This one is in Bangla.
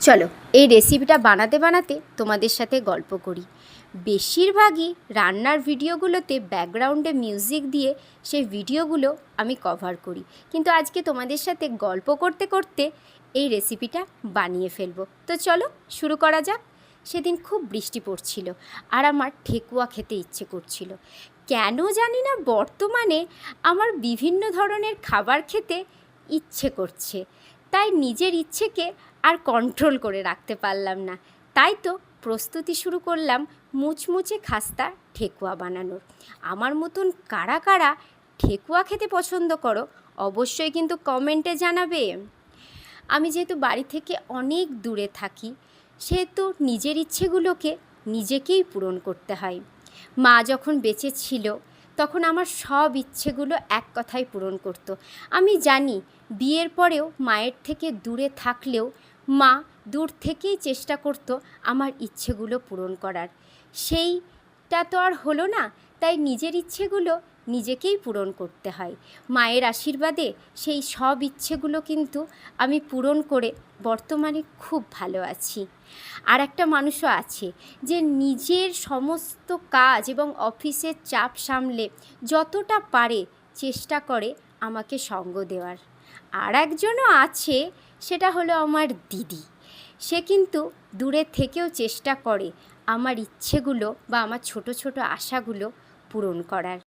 চলো এই রেসিপিটা বানাতে বানাতে তোমাদের সাথে গল্প করি। বেশিরভাগই রান্নার ভিডিওগুলোতে ব্যাকগ্রাউন্ডে মিউজিক দিয়ে সেই ভিডিওগুলো আমি কভার করি, কিন্তু আজকে তোমাদের সাথে গল্প করতে করতে এই রেসিপিটা বানিয়ে ফেলবো। তো চলো শুরু করা যাক। সেদিন খুব বৃষ্টি পড়ছিল আর আমার ঠেকুয়া খেতে ইচ্ছে করছিল। কেন জানি না বর্তমানে আমার বিভিন্ন ধরনের খাবার খেতে ইচ্ছে করছে, তাই নিজের ইচ্ছেকে আর কন্ট্রোল করে রাখতে পারলাম না। তাই তো প্রস্তুতি শুরু করলাম মুচমুচে খাস্তা ঠেকুয়া বানানোর। আমার মতন কারা কারা ঠেকুয়া খেতে পছন্দ করো অবশ্যই কিন্তু কমেন্টে জানাবে। আমি যেহেতু বাড়ি থেকে অনেক দূরে থাকি, সেহেতু নিজের ইচ্ছেগুলোকে নিজেকেই পূরণ করতে হয়। মা যখন বেঁচে ছিল তখন আমার সব ইচ্ছেগুলো এক কথায় পূরণ করত। আমি জানি বিয়ের পরেও মায়ের থেকে দূরে থাকলেও মা দূর থেকেই চেষ্টা করত আমার ইচ্ছেগুলো পূরণ করার। সেইটা তো আর হলো না, তাই নিজের ইচ্ছেগুলো নিজেকেই পূরণ করতে হয়। মায়ের আশীর্বাদে সেই সব ইচ্ছেগুলো কিন্তু আমি পূরণ করে বর্তমানে খুব ভালো আছি। আর একটা মানুষও আছে যে নিজের সমস্ত কাজ এবং অফিসের চাপ সামলে যতটা পারে চেষ্টা করে আমাকে সঙ্গ দেওয়ার। আর একজনও আছে, সেটা হলো আমার দিদি। সে কিন্তু দূরে থেকেও চেষ্টা করে আমার ইচ্ছেগুলো বা আমার ছোট ছোট আশাগুলো পূরণ করার।